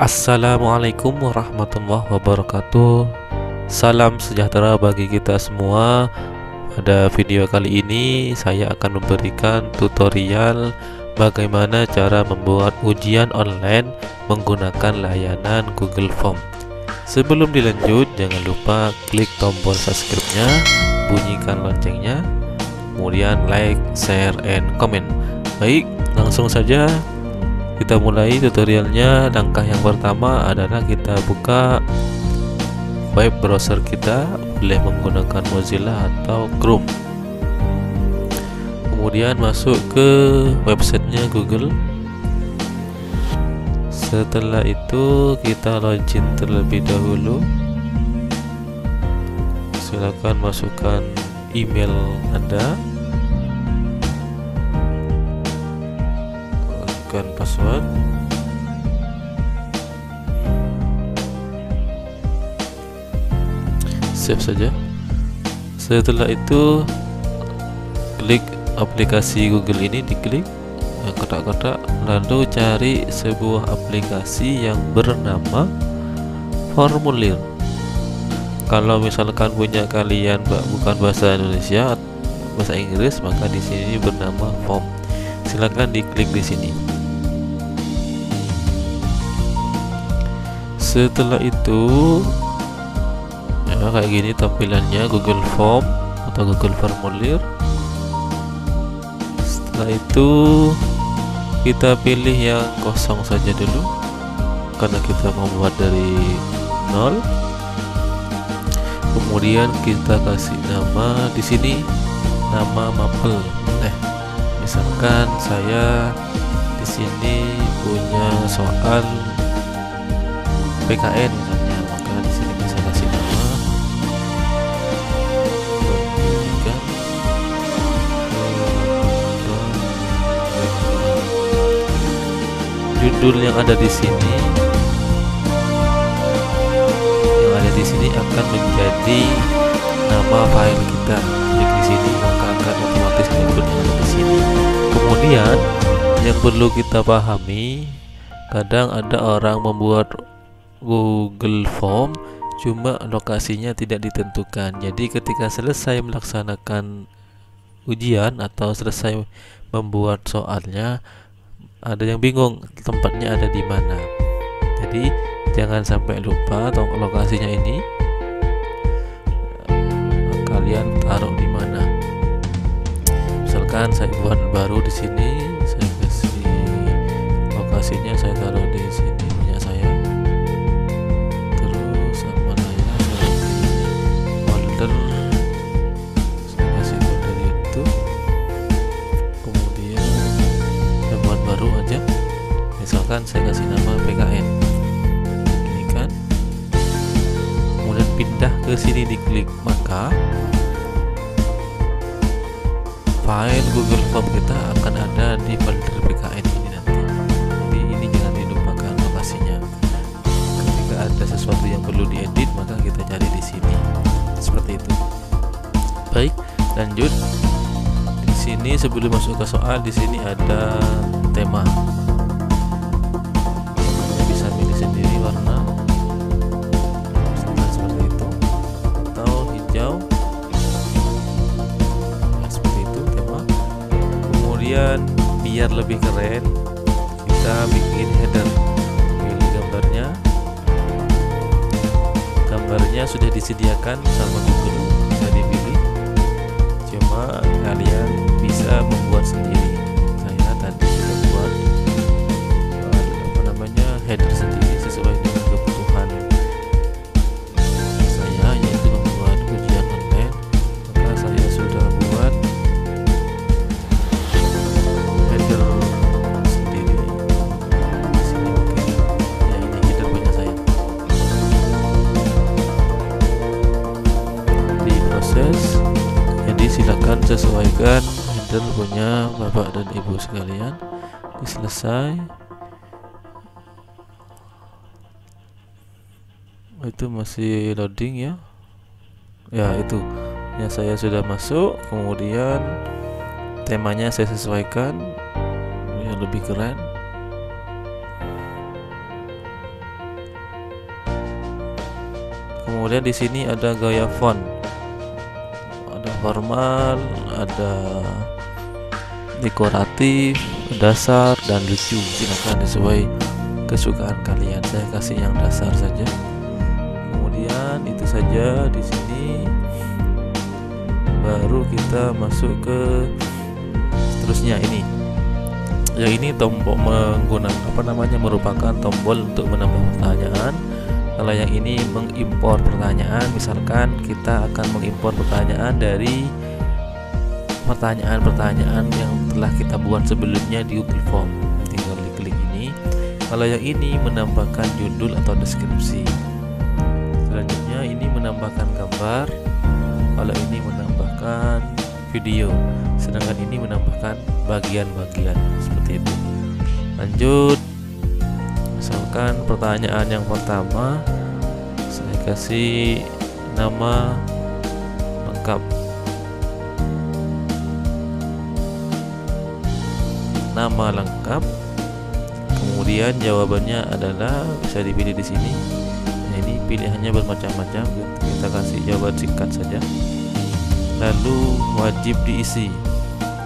Assalamualaikum warahmatullahi wabarakatuh. Salam sejahtera bagi kita semua. Pada video kali ini saya akan memberikan tutorial bagaimana cara membuat ujian online menggunakan layanan Google Form. Sebelum dilanjut, jangan lupa klik tombol subscribe-nya, bunyikan loncengnya, kemudian like, share, and comment. Baik, langsung saja kita mulai tutorialnya. Langkah yang pertama adalah kita buka web browser kita, boleh menggunakan Mozilla atau Chrome. Kemudian masuk ke websitenya Google. Setelah itu kita login terlebih dahulu. Silakan masukkan email Anda, password, save saja. Setelah itu klik aplikasi Google ini, diklik kotak-kotak, lalu cari sebuah aplikasi yang bernama formulir. Kalau misalkan punya kalian bukan bahasa Indonesia, bahasa Inggris, maka di sini bernama form. Silakan diklik di sini. Setelah itu ya kayak gini tampilannya Google Form atau Google Formulir. Setelah itu kita pilih yang kosong saja dulu karena kita membuat dari nol. Kemudian kita kasih nama di sini, nama mapel. Misalkan saya di sini punya soal PKN misalnya, maka di sini bisa kasih nama judul yang ada di sini. Yang ada di sini akan menjadi nama file kita. Klik di sini maka akan otomatis muncul yang ada di sini. Kemudian yang perlu kita pahami, kadang ada orang membuat Google Form cuma lokasinya tidak ditentukan. Jadi ketika selesai melaksanakan ujian atau selesai membuat soalnya, ada yang bingung tempatnya ada di mana. Jadi jangan sampai lupa lokasinya ini. Kalian taruh di mana? Misalkan saya buat baru di sini, saya kasih lokasinya, saya taruh di sini punya saya. Terus apa namanya? Saya folder, saya kasih folder itu. Kemudian saya buat baru aja. Misalkan saya kasih nama PKN. Ini kan. Kemudian pindah ke sini, diklik, maka file Google Form kita akan ada di folder PKN ini nanti. Jadi ini jangan dilupakan lokasinya. Ketika ada sesuatu yang perlu diedit, maka kita cari di sini. Seperti itu. Baik, lanjut. Di sini sebelum masuk ke soal, di sini ada tema. Kita bisa pilih sendiri warna. Seperti itu. Atau hijau. Kemudian biar lebih keren, kita bikin header. Pilih gambarnya sudah disediakan sama Google, bisa dipilih, cuma kalian bisa membuat sendiri. Saya tadi sudah buat header sendiri sesuai dengan kebutuhan saya, yaitu membuat ujian online. Maka saya sudah buat silakan sesuaikan header punya bapak dan ibu sekalian. Selesai. Itu masih loading ya. Ya itu ya, saya sudah masuk. Kemudian temanya saya sesuaikan yang lebih keren. Kemudian di sini ada gaya font, ada formal, ada dekoratif, dasar, dan lucu. Silahkan sesuai kesukaan kalian. Saya kasih yang dasar saja. Kemudian itu saja. Di sini baru kita masuk ke seterusnya. Ini tombol menggunakan merupakan tombol untuk menambah pertanyaan. Kalau yang ini mengimpor pertanyaan, misalkan kita akan mengimpor pertanyaan dari pertanyaan-pertanyaan yang telah kita buat sebelumnya di Google Form, tinggal diklik ini. Kalau yang ini menambahkan judul atau deskripsi. Selanjutnya ini menambahkan gambar. Kalau ini menambahkan video, sedangkan ini menambahkan bagian-bagian seperti itu. Lanjut, misalkan pertanyaan yang pertama saya kasih nama lengkap. Nama lengkap. Kemudian jawabannya adalah bisa dipilih di sini. Nah, ini pilihannya bermacam-macam. Kita kasih jawaban singkat saja. Lalu wajib diisi.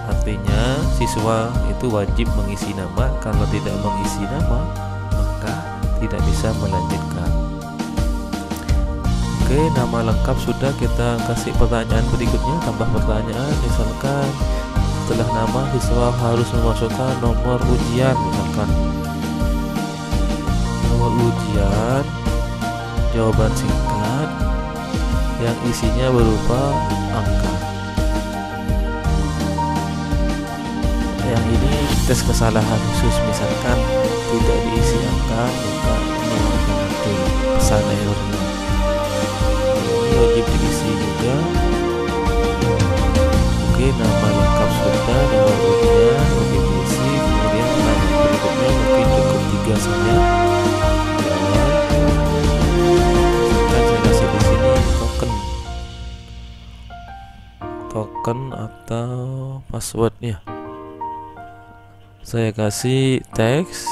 Artinya siswa itu wajib mengisi nama. Kalau tidak mengisi nama, maka tidak bisa melanjutkan. Oke, nama lengkap sudah. Kita kasih pertanyaan berikutnya, tambah pertanyaan. Misalkan setelah nama siswa harus memasukkan nomor ujian, misalkan nomor ujian, jawaban singkat yang isinya berupa angka. Yang ini tes kesalahan khusus, misalkan tidak diisi angka, maka ini akan muncul pesan errornya. Ini wajib diisi juga. Oke, nama lengkap sudah, nomor ujian wajib diisi. Kemudian nama berikutnya mungkin cukup 3 saja. Saya kasih di sini token atau passwordnya. Saya kasih teks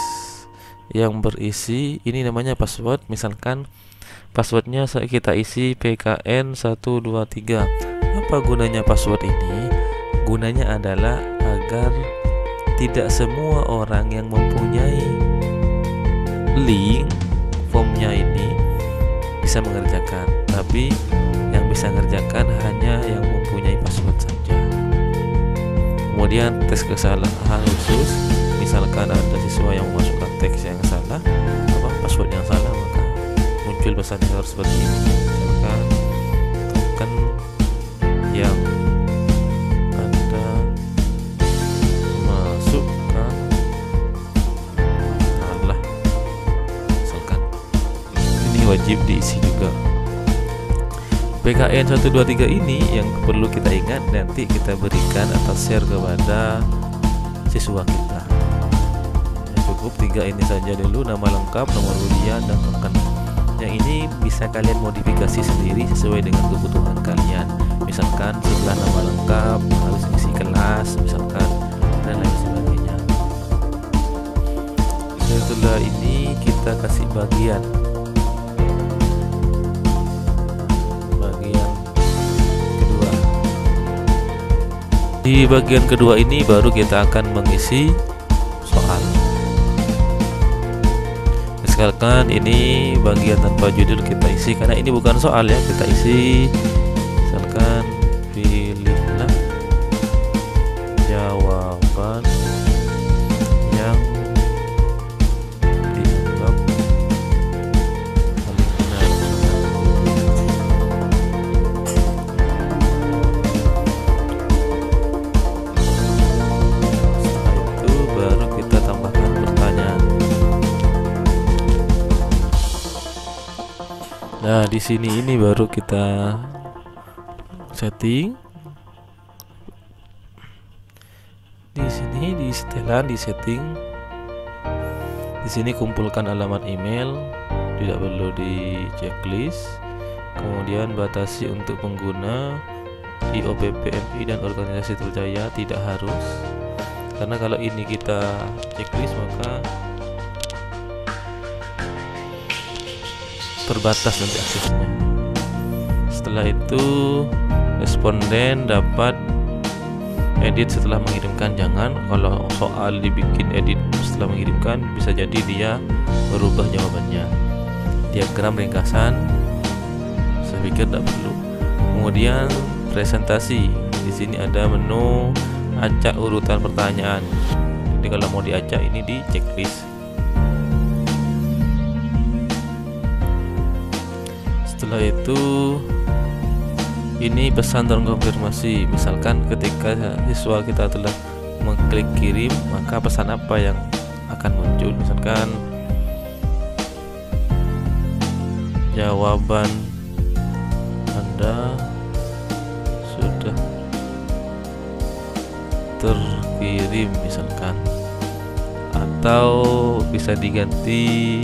yang berisi ini namanya password. Misalkan passwordnya kita isi PKN 123. Apa gunanya password ini? Gunanya adalah agar tidak semua orang yang mempunyai link formnya ini bisa mengerjakan, tapi yang bisa mengerjakan hanya yang mempunyai password saja. Kemudian tes kesalahan khusus, misalkan ada siswa yang memasukkan teks yang salah, password yang salah, maka muncul pesan error seperti ini. Misalkan token yang Anda masukkan salah, misalkan ini wajib diisi juga. PKN 123 ini yang perlu kita ingat, nanti kita berikan atau share kepada siswa kita. Cukup 3 ini saja dulu, nama lengkap, nomor ujian, dan token. Yang ini bisa kalian modifikasi sendiri sesuai dengan kebutuhan kalian. Misalkan setelah nama lengkap harus isi kelas, misalkan, dan lain sebagainya. Setelah ini kita kasih bagian kedua. Di bagian kedua ini baru kita akan mengisi soal. Misalkan ini bagian tanpa judul, kita isi karena ini bukan soal ya, kita isi. Misalkan pilihlah jawaban yang dianggap paling benar. Setelah itu baru kita tambahkan pertanyaan. Nah, di sini ini baru kita setting. Di sini di setelan, di setting. Di sini kumpulkan alamat email, tidak perlu di checklist. Kemudian batasi untuk pengguna IOPP MI dan organisasi terpercaya, tidak harus. Karena kalau ini kita checklist maka terbatas nanti aksesnya. Setelah itu responden dapat edit setelah mengirimkan. Jangan, kalau soal dibikin edit setelah mengirimkan bisa jadi dia berubah jawabannya. Diagram ringkasan saya pikir tidak perlu. Kemudian presentasi, di sini ada menu acak urutan pertanyaan. Jadi kalau mau diacak ini di checklist. Setelah itu ini pesan terkonfirmasi. Misalkan ketika siswa kita telah mengklik kirim, maka pesan apa yang akan muncul? Misalkan jawaban Anda sudah terkirim misalkan, atau bisa diganti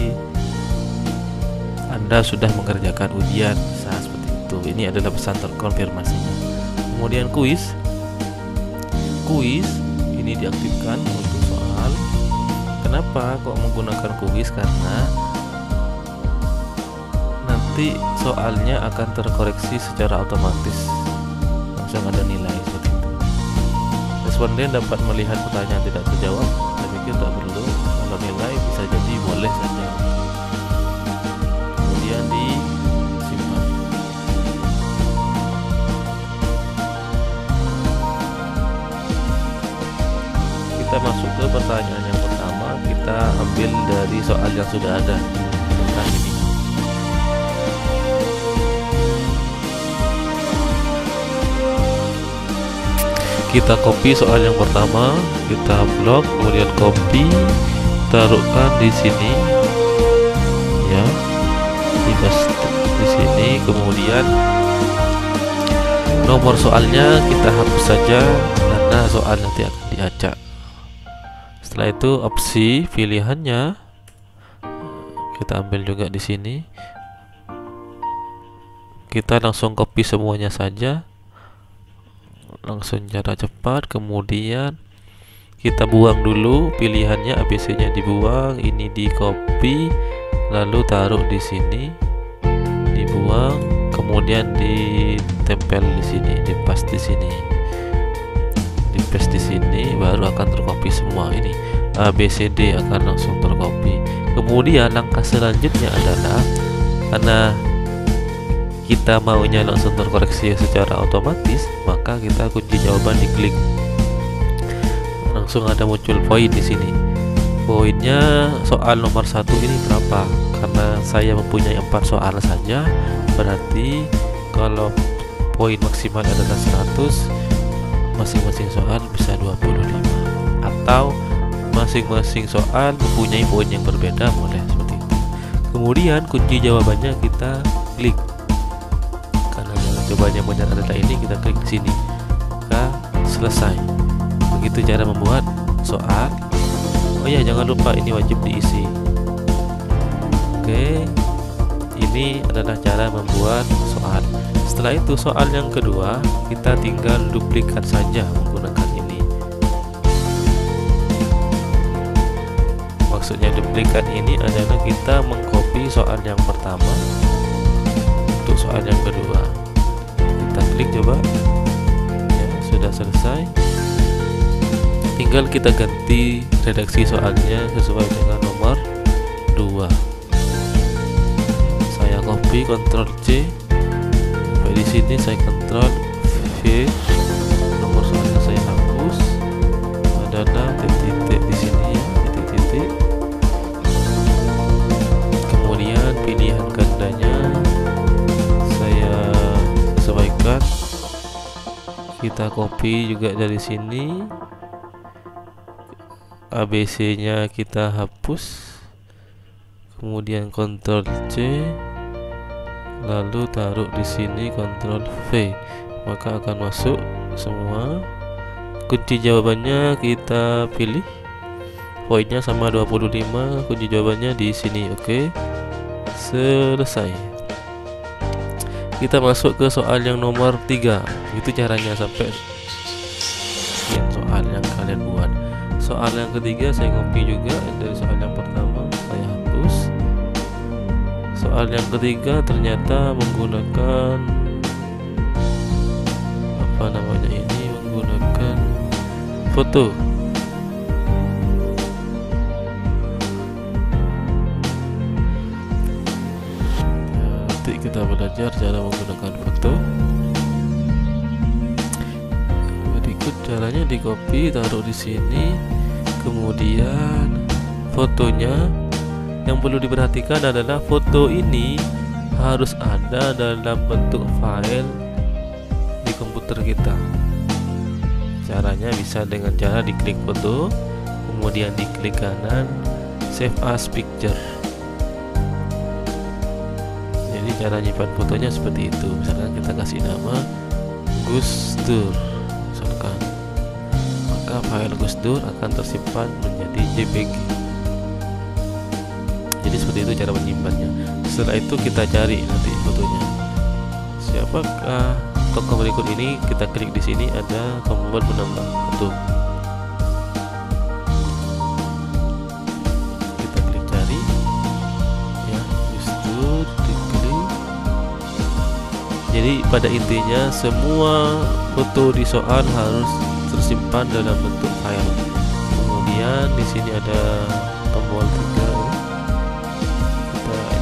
Anda sudah mengerjakan ujian, seperti itu. Ini adalah pesan terkonfirmasinya. Kemudian kuis ini diaktifkan untuk soal. Kenapa kok menggunakan kuis? Karena nanti soalnya akan terkoreksi secara otomatis, langsung ada nilai seperti itu. Responden dapat melihat pertanyaan tidak terjawab. Saya pikir tak perlu. Kalau nilai bisa jadi boleh saja. Kemudian disimpan. Kita masuk ke pertanyaan yang pertama. Kita ambil dari soal yang sudah ada tentang ini. Kita copy soal yang pertama, kita blok, kemudian copy, taruhkan di sini, ya, di sini. Kemudian nomor soalnya kita hapus saja karena soal nanti akan diacak. Setelah itu opsi pilihannya kita ambil juga di sini. Kita langsung copy semuanya saja. Langsung cara cepat. Kemudian kita buang dulu pilihannya, ABC-nya dibuang, ini di copy lalu taruh di sini, dibuang, kemudian ditempel di sini, dipas di sini, dipaste di sini, baru akan tercopy semua. Ini ABCD akan langsung tercopy. Kemudian langkah selanjutnya adalah, karena kita maunya langsung terkoreksi secara otomatis, maka kita kunci jawaban diklik. Langsung ada muncul poin di sini. Poinnya soal nomor 1 ini berapa? Karena saya mempunyai 4 soal saja, berarti kalau poin maksimal adalah 100, masing-masing soal bisa 25. Atau masing-masing soal mempunyai poin yang berbeda, boleh seperti itu. Kemudian kunci jawabannya kita klik. Jawabannya benar adalah ini, kita klik di sini, maka selesai. Begitu cara membuat soal. Oh ya, jangan lupa ini wajib diisi. Oke, ini adalah cara membuat soal. Setelah itu soal yang kedua, kita tinggal duplikat saja menggunakan ini. Maksudnya duplikat ini adalah kita mengcopy soal yang pertama untuk soal yang kedua. Kita klik coba, ya, sudah selesai. Tinggal kita ganti redaksi soalnya sesuai dengan nomor 2. Saya copy, Ctrl C, sampai di sini saya Ctrl V. Nomor soalnya saya hapus, adalah titik-titik di sini, ya, titik-titik. Kemudian pilihan gandanya saya sesuaikan. Kita copy juga dari sini, ABC nya kita hapus, kemudian Ctrl C, lalu taruh di sini Ctrl V, maka akan masuk semua. Kunci jawabannya kita pilih, poinnya sama 25, kunci jawabannya di sini. Oke, selesai. Kita masuk ke soal yang nomor 3. Itu caranya sampai sekian soal yang kalian buat. Soal yang ketiga saya copy juga dari soal yang pertama, saya hapus. Soal yang ketiga ternyata menggunakan ini menggunakan foto. Nanti kita belajar cara menggunakan foto. Berikut caranya, di copy, taruh di sini. Kemudian fotonya, yang perlu diperhatikan adalah foto ini harus ada dalam bentuk file di komputer kita. Caranya bisa dengan cara diklik foto, kemudian diklik kanan save as picture. Jadi cara nyimpan fotonya seperti itu. Misalkan kita kasih nama Gus Dur misalkan, maka file Gus Dur akan tersimpan menjadi JPG. Jadi seperti itu cara menyimpannya. Setelah itu kita cari nanti fotonya. Siapakah tokoh berikut ini? Kita klik di sini, ada tombol menambah foto. Kita klik cari, ya, itu diklik. Jadi pada intinya semua foto di soal harus tersimpan dalam bentuk file. Kemudian di sini ada tombol 3.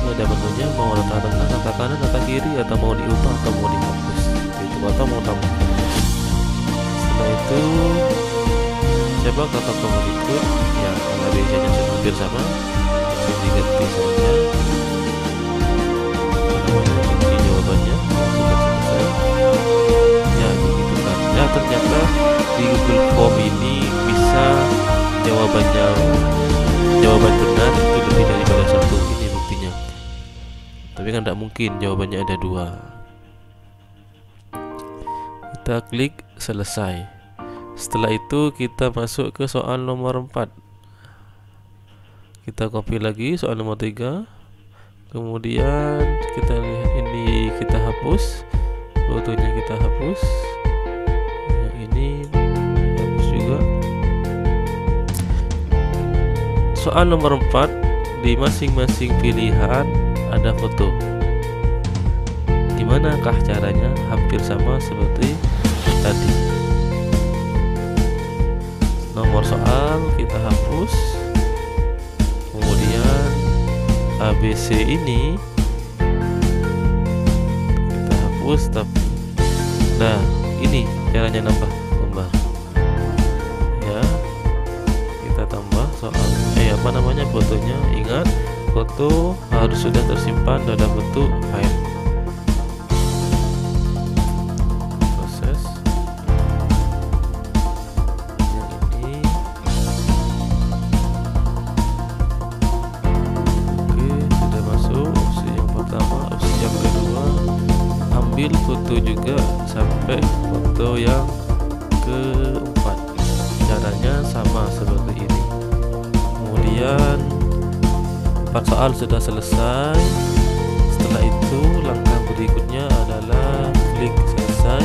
Ada menunya, mau rata tengah, rata kanan, rata kiri, atau mau diubah atau mau dihapus, itu atau mau tambah. Setelah itu coba kata berikut, ya kalau biasanya hampir sama, langsung diganti saja. Ini jawabannya sudah selesai. Ya begitu kan. Ya ternyata di Google Form ini bisa jawaban benar itu lebih daripada satu. Ini buktinya. Tapi kan tidak mungkin jawabannya ada 2. Kita klik selesai. Setelah itu kita masuk ke soal nomor 4. Kita copy lagi soal nomor 3. Kemudian kita lihat ini, kita hapus fotonya, kita hapus. Yang ini hapus juga. Soal nomor 4, di masing-masing pilihan ada foto. Gimanakah caranya? Hampir sama seperti tadi. Nomor soal kita hapus, kemudian ABC ini kita hapus. Tapi nah ini caranya nambah gambar, ya kita tambah soal fotonya. Ingat, foto harus sudah tersimpan dalam bentuk file. Proses yang ini. Oke, sudah masuk opsi yang pertama. Opsi yang kedua, ambil foto juga sampai foto yang keempat. Caranya sama seperti ini. Kemudian 4 soal sudah selesai. Setelah itu langkah berikutnya adalah klik selesai.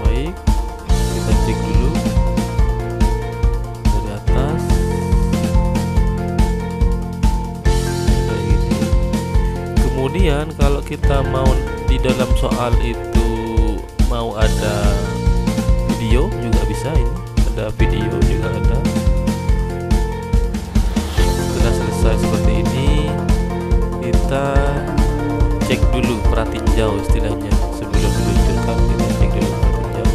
Baik, kita cek dulu dari atas kayak gini. Kemudian kalau kita mau di dalam soal itu mau ada video juga bisa. Ini ada video juga ada. Seperti ini, kita cek dulu pratinjau istilahnya. Sebelum diluncurkan kita cek dulu pratinjau.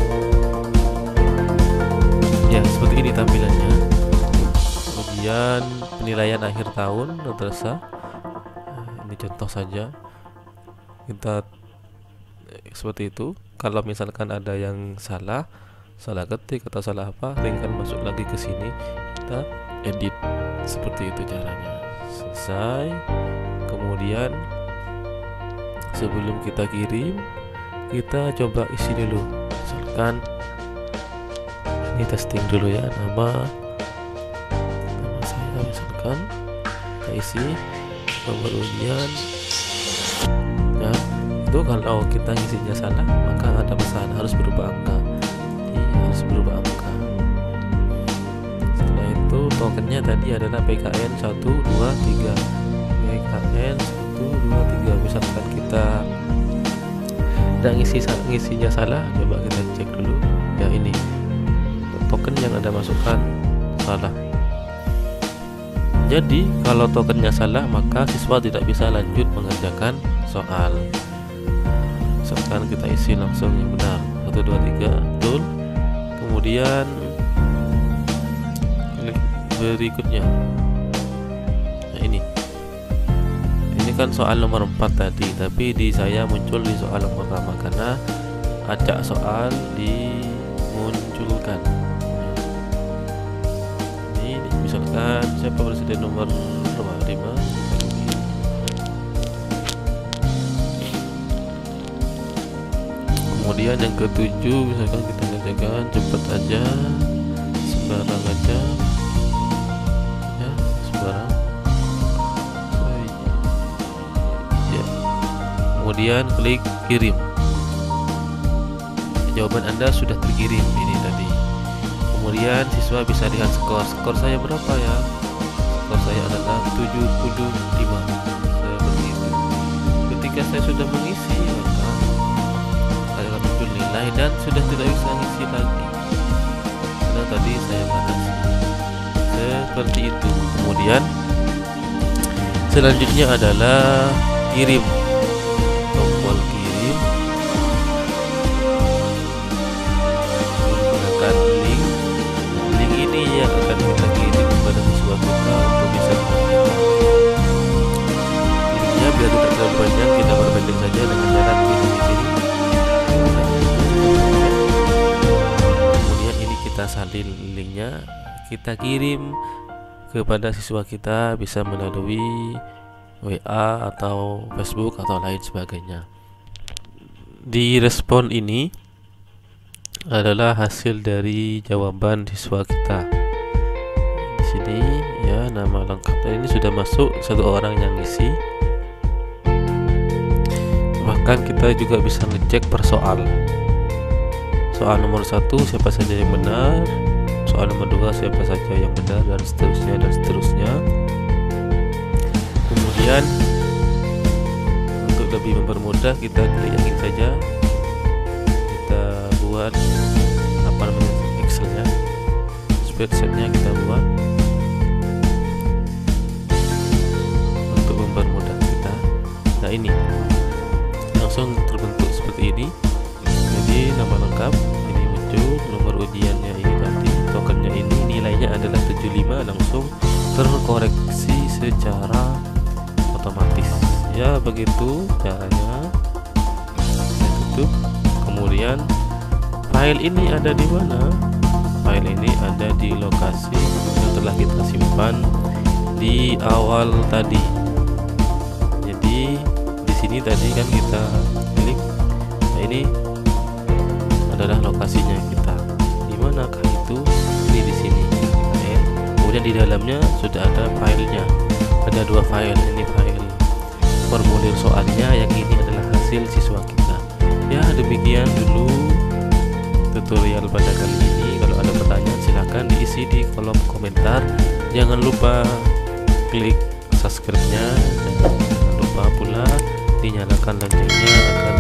Ya, seperti ini tampilannya. Kemudian penilaian akhir tahun madrasah. Ini contoh saja. Kita seperti itu. Kalau misalkan ada yang salah ketik atau salah apa, tinggal masuk lagi ke sini, kita edit. Seperti itu caranya. Selesai. Kemudian sebelum kita kirim, kita coba isi dulu. Misalkan ini testing dulu ya, nama saya misalkan, kita isi nomor ujian. Nah, itu kalau kita isinya salah maka ada pesan harus berubah angka. Jadi harus berubah angka. Tokennya tadi adalah PKN 1, 2, 3. PKN 1, 2, 3. Misalkan kita ada ngisinya salah, coba kita cek dulu ya. Ini token yang Anda masukkan salah. Jadi kalau tokennya salah, maka siswa tidak bisa lanjut mengerjakan soal. Sekarang kita isi langsung yang benar, 1 2 3 betul. Kemudian klik berikutnya. Nah, ini kan soal nomor 4 tadi, tapi di saya muncul di soal yang pertama karena acak soal dimunculkan. Ini misalkan siapa presiden nomor 5. Kemudian yang ke-7 misalkan kita kerjakan cepat aja, sembarang aja ya, sembarang ya. Kemudian klik kirim. Jawaban Anda sudah terkirim ini tadi. Kemudian siswa bisa lihat skor saya berapa ya. Skor saya adalah 75 seperti itu. Ketika saya sudah mengisi, maka akan muncul nilai dan sudah tidak bisa ngisi lagi karena tadi saya batasi seperti itu. Kemudian selanjutnya adalah kirim, tombol kirim menggunakan link. Link ini yang akan kita kirim kepada siswa kita untuk bisa linknya. Biar tidak terlalu panjang, kita perpendek saja dengan cara klik di sini. Kemudian ini kita salin linknya, kita kirim kepada siswa kita, bisa melalui WA atau Facebook atau lain sebagainya. Di respon ini adalah hasil dari jawaban siswa kita. Di sini ya, nama lengkapnya ini sudah masuk, 1 orang yang isi. Bahkan kita juga bisa ngecek per soal. Soal nomor 1 siapa saja yang benar, soal nomor 2 siapa saja yang benar, dan seterusnya dan seterusnya. Kemudian untuk lebih mempermudah, kita klik yang ini saja, kita buat apa namanya Excelnya, spreadsheetnya kita buat untuk mempermudah kita. Nah, ini langsung terbentuk seperti ini. Jadi nama lengkap ini muncul, nomor ujiannya ini tadi, tokennya ini, nilainya adalah 75, langsung terkoreksi secara otomatis ya. Begitu caranya. Saya tutup. Kemudian file ini ada di mana? File ini ada di lokasi yang telah kita simpan di awal tadi. Jadi di sini tadi kan kita klik. Nah, ini adalah lokasinya kita. Di manakah itu? Ini di sini. Kemudian di dalamnya sudah ada filenya. Ada 2 file. Ini file formulir soalnya, yang ini adalah hasil siswa kita. Ya, demikian dulu tutorial pada kali ini. Kalau ada pertanyaan silahkan diisi di kolom komentar. Jangan lupa klik subscribe-nya dan jangan lupa pula dinyalakan loncengnya agar